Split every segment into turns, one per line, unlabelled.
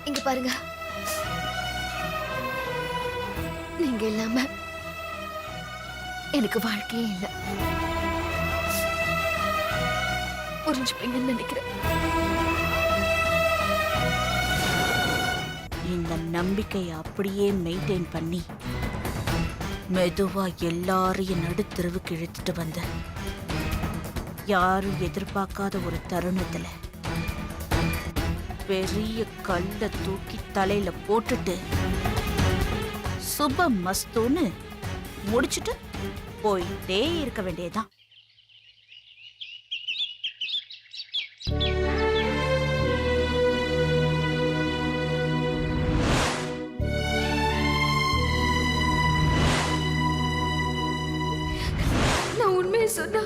இங்க பாருங்க, நீங்க இல்லாம எனக்கு வாழ்க்கையே இல்ல. புரிஞ்சுப்பீங்கன்னு நினைக்கிறேன்.
இந்த நம்பிக்கையை அப்படியே மெயின்டைன் பண்ணி மெதுவா எல்லாரையும் நடுத்தெருவுக்கு இழுத்துட்டு வந்த யாரும் எதிர்பார்க்காத ஒரு தருணத்துல பெரிய கல்ல தூக்கி தலையில போட்டுட்டு சுப மஸ்தூன்னு முடிச்சுட்டு போயிட்டே இருக்க வேண்டியதுதான்.
நான் உண்மையை சொன்னா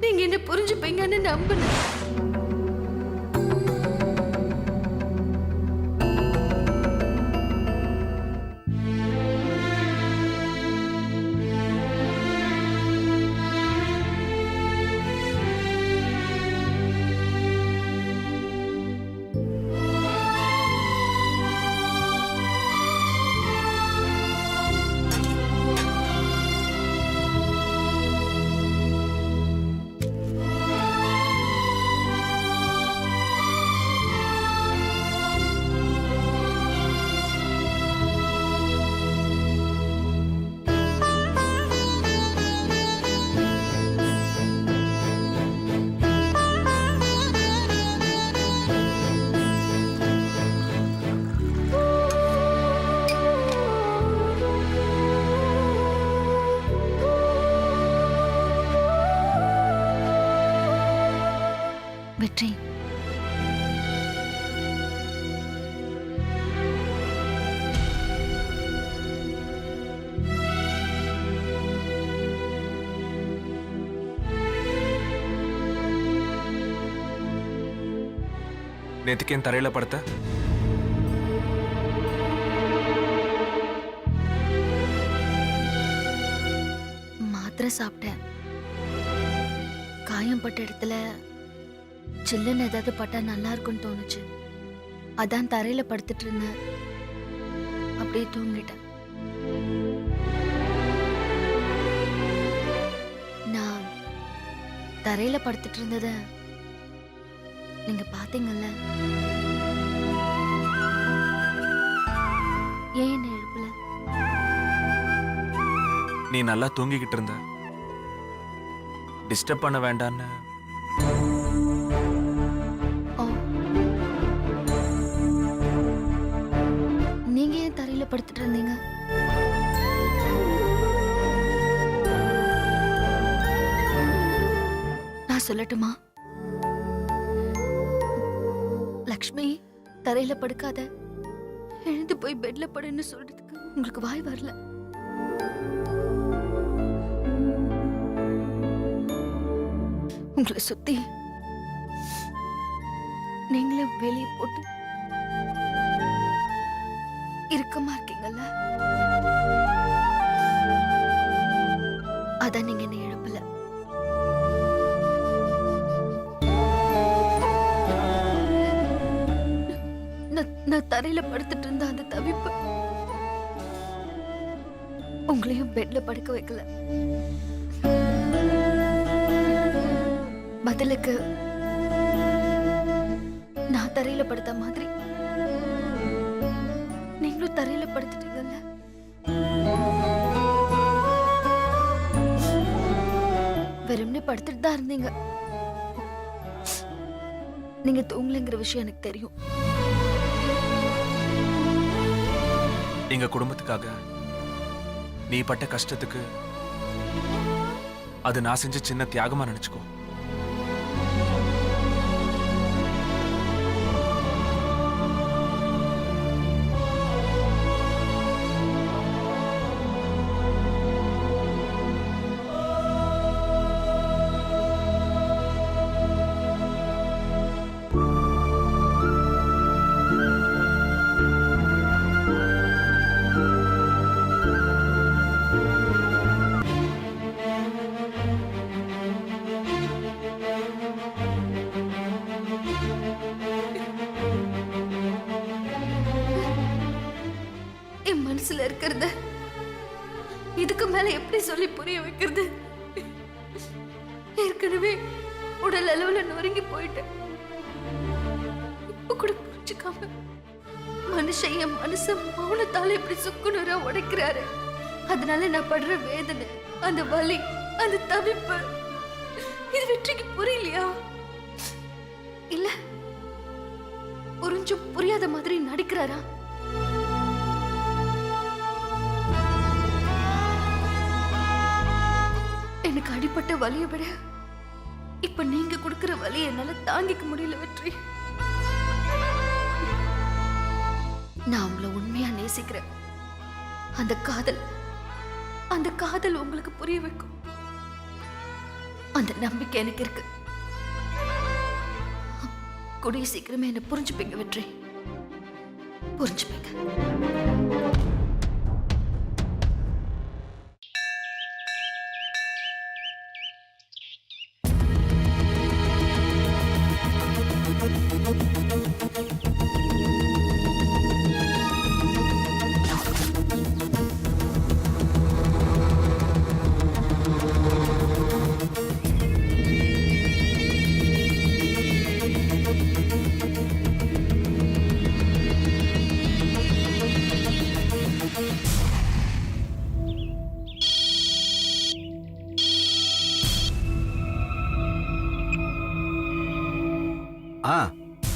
நீங்க என்ன புரிஞ்சுப்பீங்கன்னு நம்பினேன். வெற்றி,
நேத்துக்கு என் தரையில படுத்த
மாத்திரை சாப்பிட்டேன். காயம் பட்ட இடத்துல சில்லுன்னு ஏதாவது பட்டா நல்லா இருக்கும்னு தோணுச்சு. அதான் தரையில படுத்துட்டு இருந்தேன். அப்படியே தூங்கிட்டேன். நான் தரையில படுத்துட்டு இருந்தத நீங்க பாத்தீங்கல்ல? ஏன் என்ன எழுப்பல?
நீ நல்லா தூங்கிக்கிட்டு இருந்த, டிஸ்டர்ப் பண்ண வேண்டான்னு.
நீங்க ஏன் தரையில படுத்துட்டு இருந்தீங்க? நான் சொல்லட்டுமா? லக்ஷ்மி, தரையில படுக்காத, எழுந்து போய் பெட்ல படுன்னு சொல்றதுக்கு உங்களுக்கு வாய் வரல. உங்களை சுத்தி நீங்களே வெளியே போட்டு இறுக்கமா இருக்கீங்கல்ல, அதான் நீங்க என்ன எழுப்பல. நான் தரையில படுத்துட்டு இருந்த அந்த தவிப்பு உங்களையும் பெட்ல படுக்க வைக்கல. பதிலுக்கு நான் தரையில படுத்த மாதிரி நீங்களும் தரையில படுத்துட்டீங்கல்ல. வெறும்னே படுத்துட்டு தான் இருந்தீங்க. நீங்க தூங்கலைங்கிற விஷயம் எனக்கு தெரியும்.
எங்க குடும்பத்துக்காக நீ பட்ட கஷ்டத்துக்கு அது நான் செஞ்ச சின்ன தியாகமா நினைச்சுக்கோ.
இதுக்கு மேல எப்படி சொல்லி புரிய வைக்கிறது? ஏற்கனவே உடல் அளவுல நொறுங்கி போயிட்டேன். இப்ப கூட புரிஞ்சுக்காம மனுஷன் என் மனச மௌனத்தால இப்படி சுக்குநூறா உடைக்கிறாரு. அதனால நான் படுற வேதனை, அந்த வலி, அந்த தவிப்பு, இது வெற்றிக்கு புரியலையா? இல்ல புரிஞ்சும் புரியாத மாதிரி நடிக்கிறாரா? எனக்கு அடிப்பட்ட வலியை விட இப்ப நீங்க கொடுக்கிற வலியை என்னால தாங்கிக்க முடியல வெற்றி. நான் உங்களை உண்மையா நேசிக்கிறேன். அந்த காதல் உங்களுக்கு புரிய வைக்கும். அந்த நம்பிக்கை எனக்கு இருக்கு. கூடிய சீக்கிரமே என்ன புரிஞ்சுப்பீங்க வெற்றி, புரிஞ்சுப்பீங்க.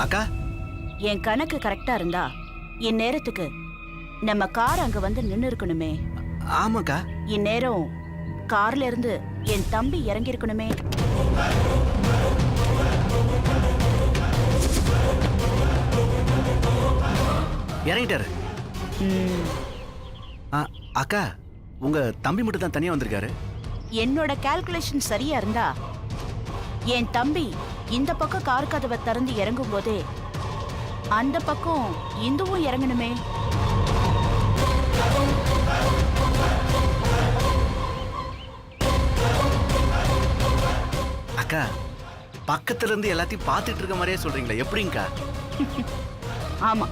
அக்கா,
என் கணக்கு கரெக்டா இருந்தா இந்நேரத்துக்கு நம்ம கார் அங்க வந்து நின்னு இருக்கணுமே.
ஆமாக்கா.
இந்நேரம் கார்ல இருந்து என் தம்பி இறங்கி இருக்கணுமே.
இறங்கிட்டாரு. அக்கா, உங்க தம்பி மட்டும் தான் தனியா வந்திருக்காரு.
என்னோட கால்குலேஷன் சரியா இருந்தா என் தம்பி இந்த பக்கம் கார் கதவை திறந்து இறங்கும் போதே அந்த பக்கம் இந்துவும் இறங்கணுமே.
அக்கா, பக்கத்துல இருந்து எல்லாத்தையும் பார்த்துட்டு இருக்க மாதிரியே சொல்றீங்களா? எப்படிங்கக்கா?
ஆமா,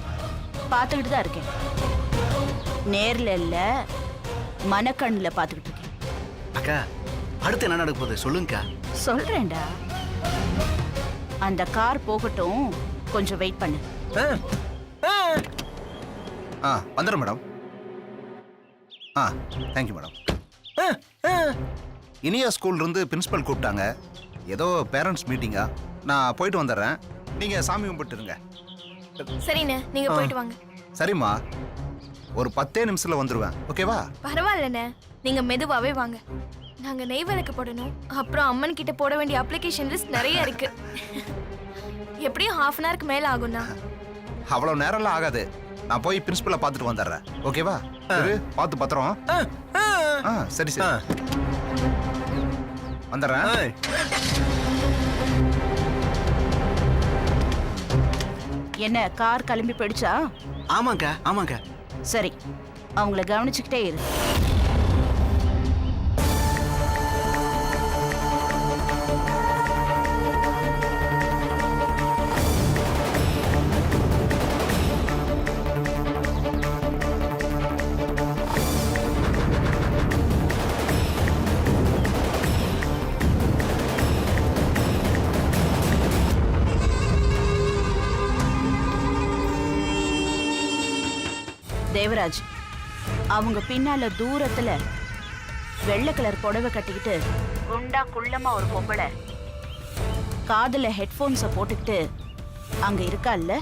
பார்த்துக்கிட்டு தான் இருக்கேன். நேர்ல இல்ல, மனக்கண்ணுல பார்த்துக்கிட்டு இருக்கேன்.
அக்கா, அடுத்து என்ன நடக்க போகுது சொல்லுங்கக்கா.
சொல்றேன்டா, அந்த கார் போகட்டும், கொஞ்சம் வெயிட் பண்ணு.
வந்துடும் மேடம். Thank you madam. இனியா ஸ்கூல்ல இருந்து பிரின்சிபல் கூப்பிட்டாங்க. ஏதோ பேரண்ட்ஸ் மீட்டிங்கா, நான் போயிட்டு வந்துடுறேன். நீங்க சாமி கும்பிட்டுருங்க.
சரிண்ணே, நீங்க போயிட்டு வாங்க.
சரிம்மா, ஒரு 10 நிமிஷத்துல வந்துடுவேன். ஓகேவா?
பரவாயில்லண்ணே, நீங்க மெதுவாவே வாங்க. நாங்க நெய் விளக்கு போடணும். அப்புறம் அம்மன் கிட்ட போட வேண்டிய அப்ளிகேஷன் லிஸ்ட் நிறைய இருக்கு. எப்படியும் 1/2 அன் ஹவருக்கு மேல ஆகும்ண்ணா.
அவ்வளவு நேரம்லாம் ஆகாது. நான் போய் பிரின்சிபலை பார்த்துட்டு வந்துடுறேன். ஓகேவா? பார்த்து பத்திரம். சரி சரி, வந்துடுறேன்.
என்ன, கார் கிளம்பி போயிடுச்சா?
ஆமாக்கா, ஆமாக்கா.
சரி, அவங்கள கவனிச்சுக்கிட்டே இரு. தேவராஜ், அவங்க பின்னால தூரத்துல வெள்ளை கலர் புடவை கட்டிக்கிட்டு குண்டா குள்ளமா ஒரு பொம்பளை காதுல ஹெட்போன்ஸ போட்டுக்கிட்டு அங்க இருக்கால்ல?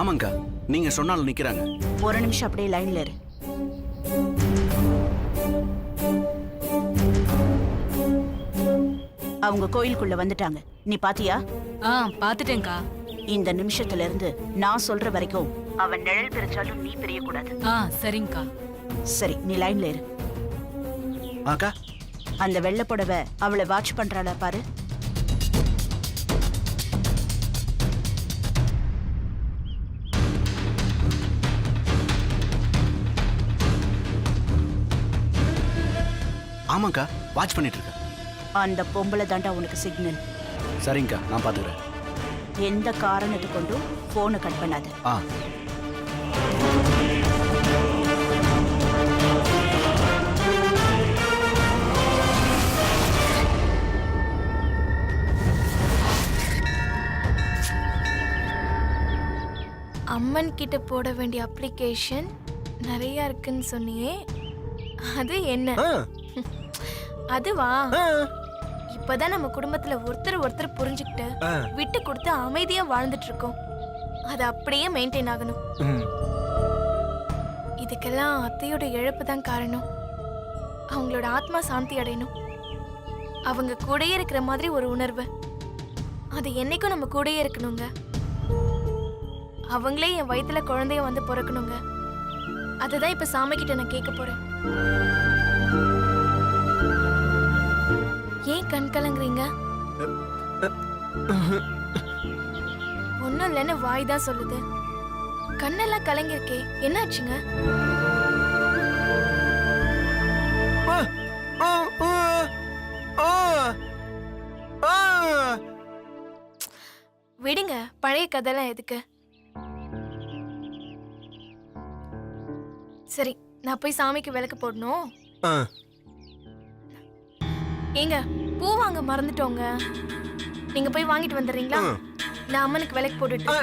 ஆமாங்கக்கா, நீங்க சொன்னாலும் நிக்கிறாங்க.
ஒரு நிமிஷம் அப்படியே லைன்ல இரு. அவங்க கோயிலுக்குள்ள வந்துட்டாங்க. நீ பாத்தியா?
பாத்துட்டேன்க்கா.
இந்த நிமிஷத்துல இருந்து நான் சொல்ற வரைக்கும் அவன் நிழல் பிரிச்சாலும் நீ பிரிய கூடாது.
சரிங்கக்கா.
சரி, நீ லைன்ல இரு.
அக்கா,
அந்த வெள்ளை புடவை அவளை வாட்ச் பண்றாளா பாரு.
ஆமாக்கா, வாட்ச் பண்ணிட்டு இருக்க.
அந்த பொம்பளை தாண்டா உனக்கு சிக்னல்.
சரிங்கக்கா, நான் பாத்துக்கிறேன்.
எந்த காரணத்தை கொண்டும் போனை கட் பண்ணாத.
ஆ.
அம்மன் கிட்ட போட வேண்டிய அப்ளிகேஷன் நிறைய இருக்குன்னு சொன்னியே, அது என்ன? அதுவா? இப்பதான் நம்ம குடும்பத்துல ஒருத்தர் புரிஞ்சுக்கிட்டு விட்டு கொடுத்து அமைதியா வாழ்ந்துட்டு இருக்கோம். அது அப்படியே மெயின்டைன் ஆகணும். இதுக்கெல்லாம் அத்தையோட இழப்பு தான் காரணம். அவங்களோட ஆத்மா சாந்தி அடையணும். அவங்க கூடயே இருக்கிற மாதிரி ஒரு உணர்வு, அது என்னைக்கும் நம்ம கூடயே இருக்கணுங்க. அவங்களே என் வயித்துல குழந்தைய வந்து பிறக்கணுங்க. அதுதான் இப்ப சாமி கிட்ட நான் கேட்க போறேன். ஏன் கண் கலங்குறீங்க? ஒண்ணும் இல்லைன்னு வாய் தான் சொல்லுது. கண்ணெல்லாம் கலங்கிருக்கே, என்னாச்சுங்க? விடுங்க, பழைய கதைலாம் எதுக்கு? சரி, நான் போய் சாமிக்கு விளக்கு போடணும். ஏங்க, பூ வாங்க மறந்துட்டோங்க. நீங்க போய் வாங்கிட்டு வந்துடுறீங்களா? நான் அம்மனுக்கு விளக்கு போட்டுட்டு.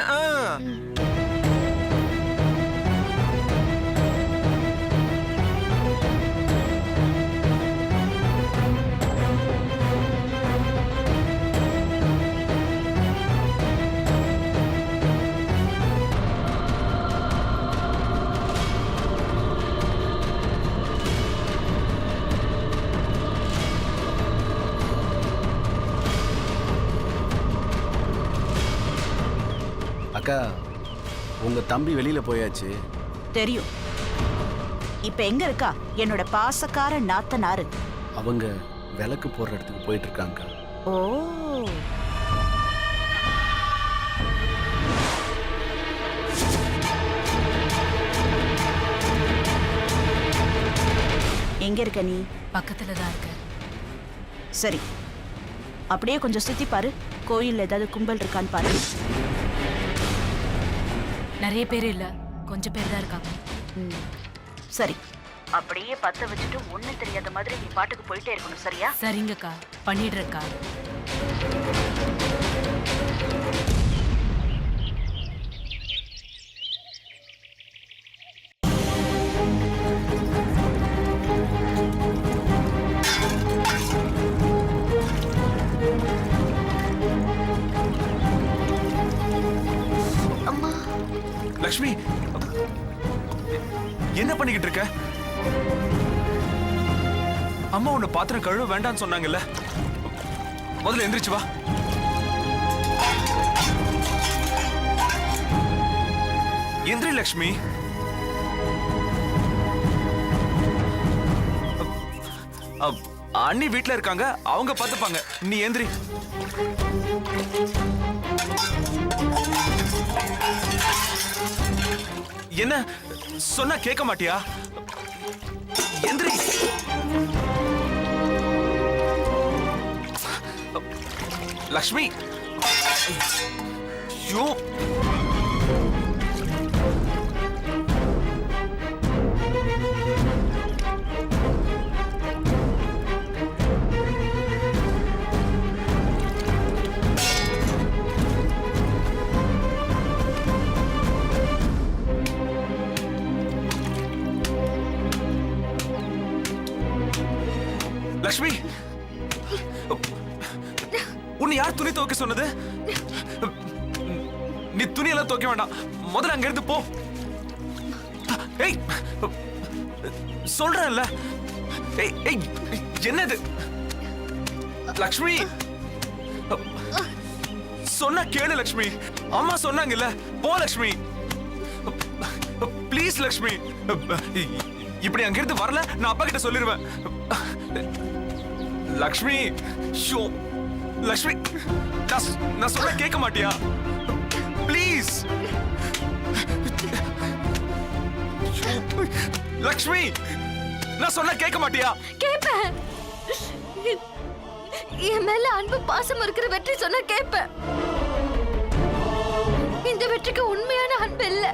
அக்கா, உங்க தம்பி வெளியில போயாச்சு.
தெரியும். இப்ப எங்க இருக்கா என்னோட பாசக்கார நாத்தனாரு?
அவங்க விளக்கு போடுற இடத்துக்கு போயிட்டு இருக்காங்க.
ஓ, எங்க இருக்க நீ?
பக்கத்துல தான் இருக்க.
சரி, அப்படியே கொஞ்சம் சுத்தி பாரு. கோயில்ல ஏதாவது கும்பல் இருக்கான்னு பாரு.
நிறைய பேர் இல்ல, கொஞ்சம் பேர் தான் இருக்காங்க.
சரி, அப்படியே பத்த வச்சுட்டு ஒண்ணு தெரியாத மாதிரி நீ பாட்டுக்கு போயிட்டே இருக்கணும். சரியா?
சரிங்கக்கா, பண்ணிடுறேக்கா.
லக்ஷ்மி, என்ன பண்ணிக்கிட்டு இருக்க? அம்மா உன்னை பாத்திரம் கழுவ வேண்டாம்னு சொன்னாங்கல்ல. முதல்ல எந்திரிச்சு வா. எந்திரி லக்ஷ்மி. அண்ணி வீட்ல இருக்காங்க, அவங்க பாத்துப்பாங்க. நீ எந்திரி. என்ன சொன்னா கேட்க மாட்டியா? எந்திரி. லக்ஷ்மி, ஐயோ, லக்ஷ்மி, உன்னை யார் துணி துவைக்க சொன்னது? நீ துணியெல்லாம் துவைக்க வேண்டாம், முதல்ல அங்க இருந்து போ. ஏய், சொல்றேன்ல. ஏய் ஏய், என்னது? லக்ஷ்மி, சொன்னா கேளு லக்ஷ்மி. அம்மா சொன்னாங்கல்ல, போ லக்ஷ்மி. ப்ளீஸ் லக்ஷ்மி, இப்படி அங்க இருந்து வரல நான் அப்பா கிட்ட சொல்லிடுவேன். லக்ஷ்மி, ஷோ லக்ஷ்மி, நான் சொல்ல கேட்க மாட்டியா? ப்ளீஸ் லக்ஷ்மி, நான் சொன்ன கேட்க மாட்டியா?
கேப்பேன்.
என் மேல அன்பு பாசம் இருக்கிற வெற்றி சொன்னா கேட்பேன். இந்த வெற்றிக்கு உண்மையான அன்பு இல்ல,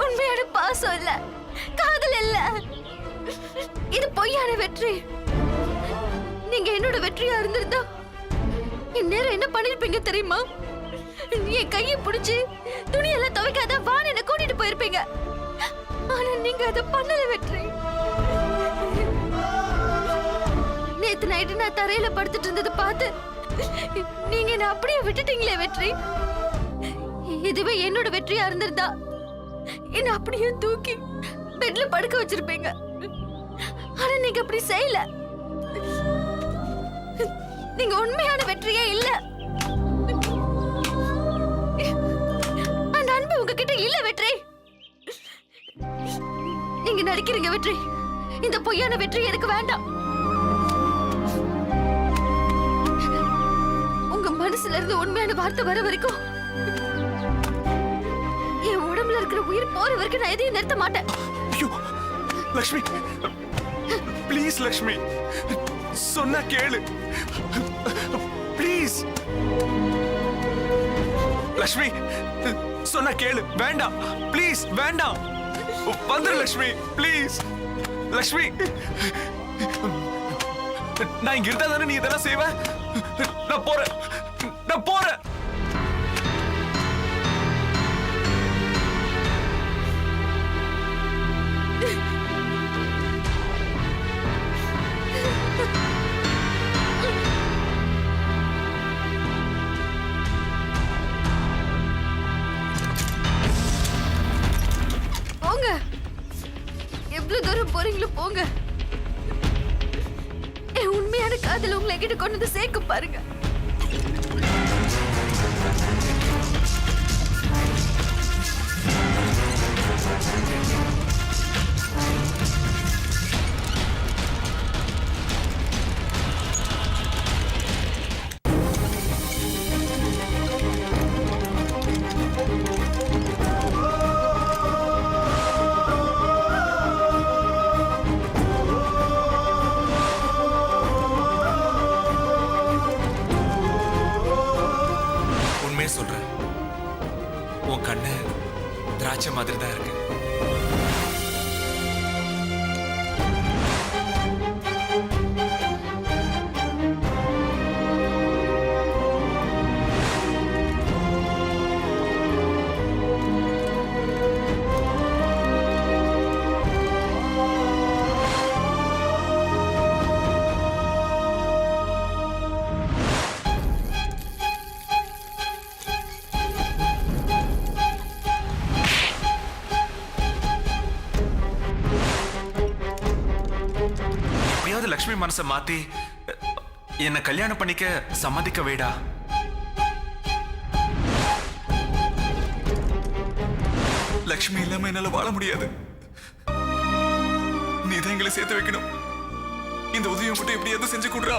உண்மையான பாசம் இல்ல, காதல் இல்ல. இது பொய்யான வெற்றி. நீங்க என்னோட வெற்றியா இருந்திருந்தா இந்நேரம் என்ன பண்ணிருப்பீங்க தெரியுமா? என் கையை பிடிச்சு துணியெல்லாம் துவைக்காத வான்னு என்ன கூட்டிட்டு போயிருப்பீங்க. ஆனா நீங்க அதை பண்ணல வெற்றி. நேத்து நைட்டு நான் தரையில படுத்துட்டு இருந்ததை பார்த்து நீங்க என்ன அப்படியே விட்டுட்டீங்களே வெற்றி. இதுவே என்னோட வெற்றியா இருந்திருந்தா என்ன அப்படியே தூக்கி பெட்ல படுக்க வச்சிருப்பீங்க. ஆனா நீங்க அப்படி செய்யல. நீங்க உண்மையான வெற்றியே இல்ல. அந்த அன்பு உங்ககிட்ட இல்ல வெற்றி. நீங்க நடிக்கிறீங்க வெற்றி. இந்த பொய்யான வெற்றி எனக்கு வேண்டாம். உங்க மனசுல இருந்து உண்மையான வார்த்தை வர வரைக்கும், என் உடம்புல இருக்கிற உயிர் போற வரைக்கும் நான் எதையும் நிறுத்த மாட்டேன்.
ஐயோ லக்ஷ்மி, ப்ளீஸ் லக்ஷ்மி, சொன்னா கேளு ப்ளீஸ். லக்ஷ்மி சொன்னா கேளு. வேண்டாம் ப்ளீஸ், வேண்டாம். வந்துரு லக்ஷ்மி ப்ளீஸ். லக்ஷ்மி, நான் இங்க இருந்தா தானே நீ இதெல்லாம் செய்வ. நான் போறேன், நான் போறேன்.
போங்க, எவ்வளவு தூரம் போறீங்களோ போங்க. என் உண்மையான காதல் உங்களை கிட்ட கொண்டு வந்து சேர்க்க பாருங்க.
சொல்றேன், உன் கண்ணு திராட்சை மாதிரி தான் இருக்கு. லக்ஷ்மி மனசை மாத்தி என்ன கல்யாணம் பண்ணிக்க சம்மதிக்க வேடா. லக்ஷ்மி இல்லாம என்னால வாழ முடியாது. நீதான் எங்களை சேர்த்து வைக்கணும். இந்த உதவியை மட்டும் எப்படியாவது செஞ்சு கொடுறா.